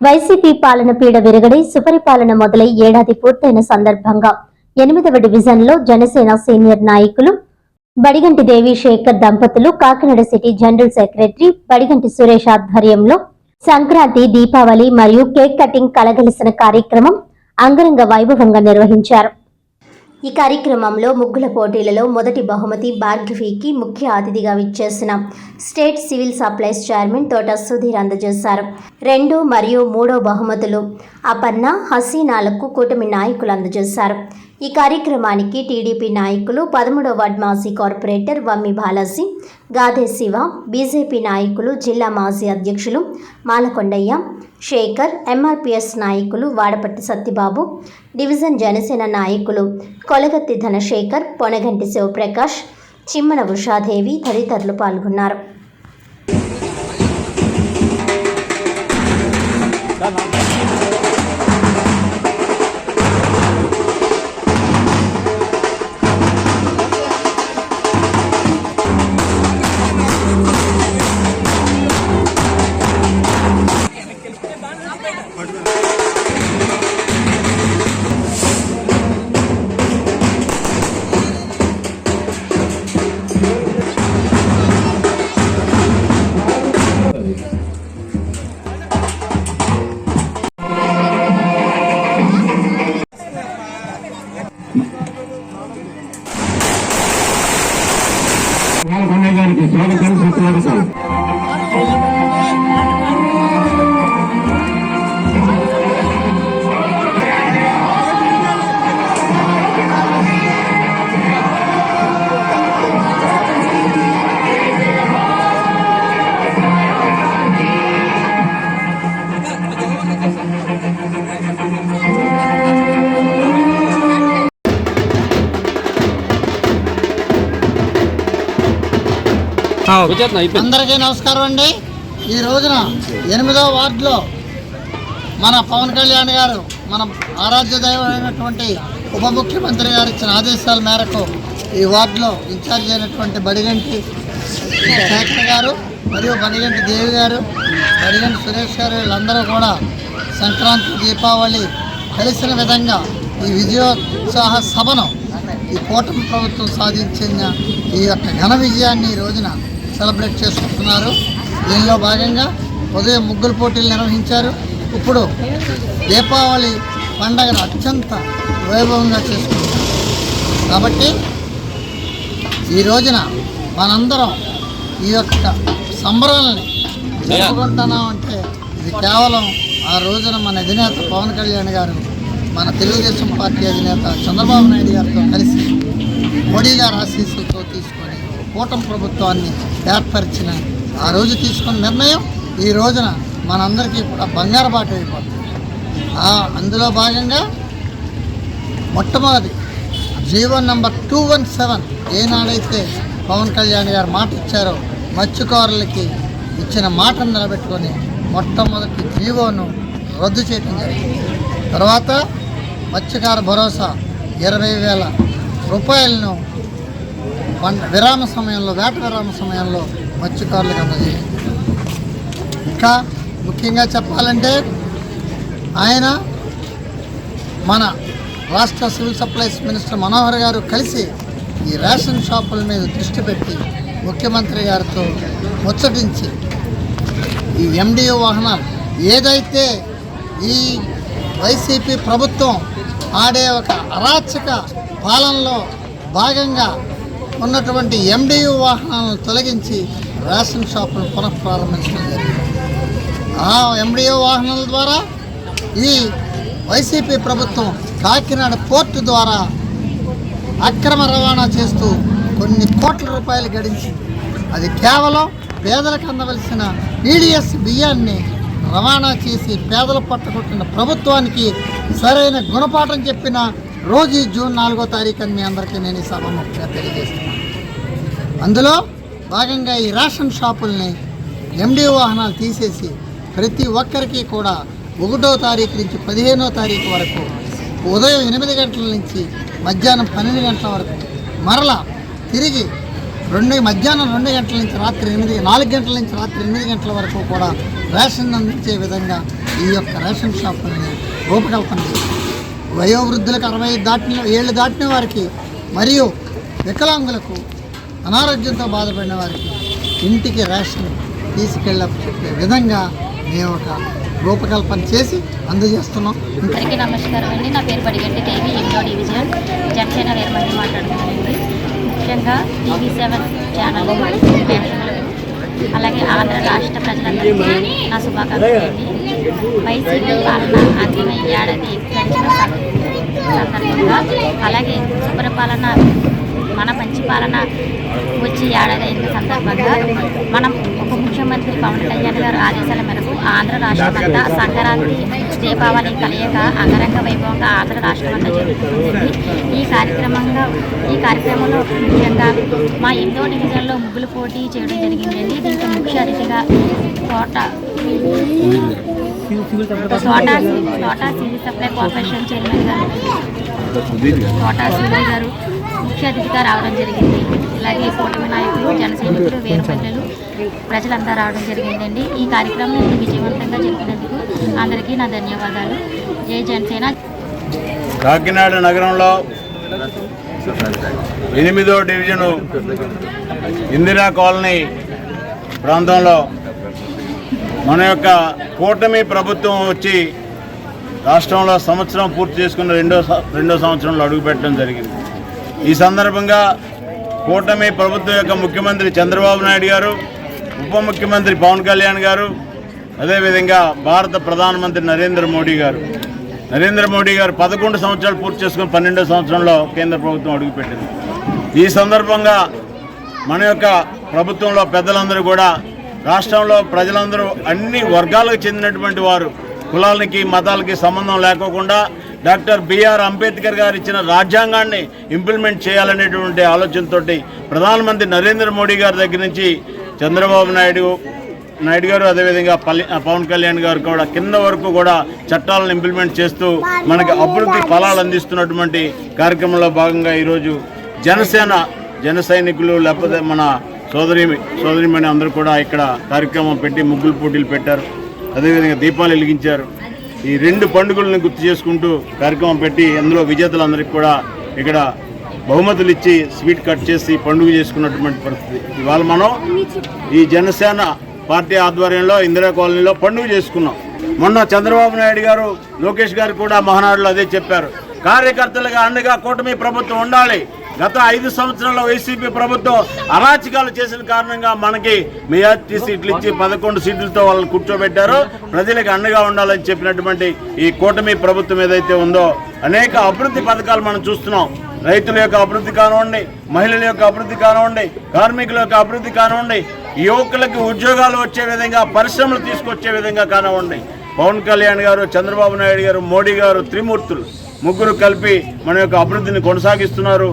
YCP పాలన పీడ విరగడి సుపరిపాలన మొదలై ఏడాది పూర్తయిన సందర్భంగా 8వ డివిజన్లో జనసేన సీనియర్ నాయకులు బడిగంటి దేవిశేఖర్ దంపతులు Kakinada city general secretary Badiganti Suresh ఆధ్వర్యంలో సంక్రాంతి, దీపావళి మరియు కేక్ కటింగ్ కలగలిసిన కార్యక్రమం అంగరంగ వైభవంగా నిర్వహించారు. ఈ కార్యక్రమంలో ముగ్గుల పోటీలలో మొదటి బహుమతి భార్గవికి ముఖ్య అతిథిగా విచ్చేసిన స్టేట్ సివిల్ సప్లైస్ చైర్మన్ తోట సుధీర్ అందజేశారు. 2 మరియు 3 బహుమతులు అపర్ణ, హసీనాలకు కూటమి నాయకులు అందజేశారు. ఈ కార్యక్రమానికి టీడీపీ నాయకులు 13వ వార్డు మాజీ కార్పొరేటర్ వమ్మి బాలాజీ, గాదే శివ, బీజేపీ నాయకులు జిల్లా మాజీ అధ్యక్షులు మాలకొండయ్య, శేఖర్, ఎంఆర్పీఎస్ నాయకులు వాడపట్టి సత్యబాబు, డివిజన్ జనసేన నాయకులు కొలగత్తి ధనశేఖర్, పొనగంటి శివప్రకాష్, చిమ్మన ఉషాదేవి తదితరులు పాల్గొన్నారు. గారికి స్వాగతం సుస్వాగతం. అందరికీ నమస్కారం అండి. ఈ రోజున 8వ వార్డులో మన పవన్ కళ్యాణ్ గారు, మన ఆరాధ్య దైవమైనటువంటి ఉప ముఖ్యమంత్రి గారు ఇచ్చిన ఆదేశాల మేరకు ఈ వార్డులో ఇన్ఛార్జ్ అయినటువంటి బడిగంటి శేఖర్ గారు మరియు బడిగంటి దేవి గారు, బడిగంటి సురేష్ గారు వీళ్ళందరూ కూడా సంక్రాంతి, దీపావళి కలిసిన విధంగా ఈ విజయోత్సాహ సభను ఈ కూటమి ప్రభుత్వం సాధించిన ఈ యొక్క ఘన విజయాన్ని ఈ రోజున సెలబ్రేట్ చేసుకుంటున్నారు. దీనిలో భాగంగా ఉదయం ముగ్గుల పోటీలు నిర్వహించారు. ఇప్పుడు దీపావళి పండుగను అత్యంత వైభవంగా చేసుకుంటున్నారు. కాబట్టి ఈ రోజున మనందరం ఈ యొక్క సంబరాలని జరుపుకుంటున్నామంటే ఇది కేవలం ఆ రోజున మన అధినేత పవన్ కళ్యాణ్ గారు, మన తెలుగుదేశం పార్టీ అధినేత చంద్రబాబు నాయుడు గారితో కలిసి మోడీ గారి ఆశీస్సులతో తీసుకొని కూటమి ప్రభుత్వాన్ని ఏర్పరిచిన ఆ రోజు తీసుకున్న నిర్ణయం ఈ రోజున మనందరికీ కూడా బంగారు బాట అయిపోతుంది. అందులో భాగంగా మొట్టమొదటి జీవో నంబర్ 217 ఏనాడైతే పవన్ కళ్యాణ్ గారు మాట ఇచ్చారో మత్స్యకారులకి ఇచ్చిన మాటను నిలబెట్టుకొని మొట్టమొదటి జీవోను రద్దు చేయడం జరిగింది. తర్వాత మత్స్యకార భరోసా 20,000 రూపాయలను విరామ సమయంలో, వేట విరామ సమయంలో మత్స్యకారులకు అందజేయండి. ఇంకా ముఖ్యంగా చెప్పాలంటే ఆయన మన రాష్ట్ర సివిల్ సప్లైస్ మినిస్టర్ మనోహర్ గారు కలిసి ఈ రేషన్ షాపుల మీద దృష్టి పెట్టి ముఖ్యమంత్రి గారితో ముచ్చటించి ఈ ఎండిఓ వాహనాలు ఏదైతే ఈ వైసీపీ ప్రభుత్వం ఆడే ఒక అరాచక పాలనలో భాగంగా ఉన్నటువంటి ఎండియు వాహనాలను తొలగించి రేషన్ షాపులను పునఃప్రారంభించడం జరిగింది. ఆ ఎండియు వాహనాల ద్వారా ఈ వైసీపీ ప్రభుత్వం కాకినాడ పోర్టు ద్వారా అక్రమ రవాణా చేస్తూ కొన్ని కోట్ల రూపాయలు గడించింది. అది కేవలం పేదలకు అందవలసిన పీడిఎస్ బియ్యాన్ని రవాణా చేసి పేదలు పట్టుకొట్టిన ప్రభుత్వానికి సరైన గుణపాఠం చెప్పిన రోజు జూన్ 4వ తారీఖున మీ అందరికీ నేను ఈ సభముఖంగా తెలియజేస్తున్నాను. అందులో భాగంగా ఈ రేషన్ షాపుల్ని ఎండిఓ వాహనాలు తీసేసి ప్రతి ఒక్కరికి కూడా 1వ తారీఖు నుంచి 15వ తారీఖు వరకు ఉదయం 8 గంటల నుంచి మధ్యాహ్నం 12 గంటల వరకు మరలా తిరిగి మధ్యాహ్నం 2 గంటల నుంచి రాత్రి 4 గంటల నుంచి రాత్రి 8 గంటల వరకు కూడా రేషన్ అందించే విధంగా ఈ యొక్క రేషన్ షాపులని రూపకల్పన చేశారు. వయోవృద్ధులకు 60 ఏళ్ళు దాటిన వారికి మరియు వికలాంగులకు అనారోగ్యంతో బాధపడిన వారికి ఇంటికి రేషన్ చెప్పే విధంగా మేము ఒక రూపకల్పన చేసి అందజేస్తున్నాం. అందరికీ నమస్కారం అండి. నా పేరు బడిగంటి దేవి, 8వ డివిజన్, జనసేన వీరమణి మాట్లాడుతున్నానండి. ముఖ్యంగా TV7 ఛానల్ అలాగే ఆంధ్ర రాష్ట్ర ప్రజలందరికీ నా శుభాకాంక్షలు అండి. వైసీపీ పాలన అంతిమ ఏడాది గడిచిన సందర్భంగా అలాగే సుపరిపాలన మన మంచి పాలన వచ్చి ఏడాది అయిన సందర్భంగా మనం ఉప ముఖ్యమంత్రి పవన్ కళ్యాణ్ గారు ఆదేశాల మేరకు ఆంధ్ర రాష్ట్రమంతా సంక్రాంతి దీపావళి కలయిక అంగరంగ వైభవంగా ఆంధ్ర రాష్ట్రమంతా జరుగుతుంది. ఈ కార్యక్రమంలో ముఖ్యంగా మా 8వ డివిజన్లో ముగ్గులు పోటీ చేయడం జరిగిందండి. దీంట్లో ముఖ్య అతిథిగా Thota civil supply corporation chairman గారు తోటా సివిల్ గారు ముఖ్య అతిథిగా రావడం జరిగింది. ఇలాగే కూటమి నాయకులు, జన సైనికులు, వీరమహిళలు ప్రజలంతా రావడం జరిగిందండి. ఈ కార్యక్రమం విజయవంతంగా జరిపినందుకు అందరికీ నా ధన్యవాదాలు. జై జనసేన. కాకినాడ నగరంలో 8వ డివిజను ఇందిరా కాలనీ ప్రాంతంలో మన యొక్క కూటమి ప్రభుత్వం వచ్చి రాష్ట్రంలో సంవత్సరం పూర్తి చేసుకున్న రెండో సంవత్సరంలో అడుగుపెట్టడం జరిగింది. ఈ సందర్భంగా కూటమి ప్రభుత్వం యొక్క ముఖ్యమంత్రి చంద్రబాబు నాయుడు గారు, ఉప ముఖ్యమంత్రి పవన్ కళ్యాణ్ గారు, అదేవిధంగా భారత ప్రధానమంత్రి నరేంద్ర మోడీ గారు 11 సంవత్సరాలు పూర్తి చేసుకుని 12వ సంవత్సరంలో కేంద్ర ప్రభుత్వం అడుగుపెట్టింది. ఈ సందర్భంగా మన యొక్క ప్రభుత్వంలో పెద్దలందరూ కూడా రాష్ట్రంలో ప్రజలందరూ అన్ని వర్గాలకు చెందినటువంటి వారు, కులాలకి మతాలకి సంబంధం లేకోకుండా డాక్టర్ బిఆర్ అంబేద్కర్ గారు ఇచ్చిన రాజ్యాంగాన్ని ఇంప్లిమెంట్ చేయాలనేటువంటి ఆలోచనతో ప్రధానమంత్రి నరేంద్ర మోడీ గారి దగ్గర నుంచి చంద్రబాబు నాయుడు గారు అదేవిధంగా పవన్ కళ్యాణ్ గారు కూడా కింద వరకు కూడా చట్టాలను ఇంప్లిమెంట్ చేస్తూ మనకి అభివృద్ధి ఫలాలు అందిస్తున్నటువంటి కార్యక్రమంలో భాగంగా ఈరోజు జన సైనికులు లేకపోతే మన సోదరిమణి అందరూ కూడా ఇక్కడ కార్యక్రమం పెట్టి ముగ్గులు పోటీలు పెట్టారు. అదేవిధంగా దీపాలు వెలిగించారు. ఈ 2 పండుగలను గుర్తు చేసుకుంటూ కార్యక్రమం పెట్టి అందులో విజేతలందరికీ కూడా ఇక్కడ బహుమతులు ఇచ్చి స్వీట్ కట్ చేసి పండుగ చేసుకున్నటువంటి పరిస్థితి. ఇవాళ మనం ఈ జనసేన పార్టీ ఆధ్వర్యంలో ఇందిరా కాలనీలో పండుగ చేసుకున్నాం. మొన్న చంద్రబాబు నాయుడు గారు, లోకేష్ గారు కూడా మహానాడులో అదే చెప్పారు. కార్యకర్తలుగా అండగా కూటమి ప్రభుత్వం ఉండాలి. గత 5 సంవత్సరాల్లో వైసీపీ ప్రభుత్వం అరాచకాలు చేసిన కారణంగా మనకి మెజార్టీ సీట్లు ఇచ్చి 11 సీట్లతో వాళ్ళని కూర్చోబెట్టారు. ప్రజలకు అండగా ఉండాలని చెప్పినటువంటి ఈ కూటమి ప్రభుత్వం ఏదైతే ఉందో అనేక అభివృద్ధి పథకాలు మనం చూస్తున్నాం. రైతుల యొక్క అభివృద్ధి కానివ్వండి, మహిళల యొక్క అభివృద్ధి కానివ్వండి, కార్మికుల యొక్క అభివృద్ధి కానివ్వండి, యువకులకు ఉద్యోగాలు వచ్చే విధంగా, పరిశ్రమలు తీసుకొచ్చే విధంగా కానివ్వండి. పవన్ కళ్యాణ్ గారు, చంద్రబాబు నాయుడు గారు, మోడీ గారు, త్రిమూర్తులు ముగ్గురు కలిపి మన యొక్క అభివృద్ధిని కొనసాగిస్తున్నారు.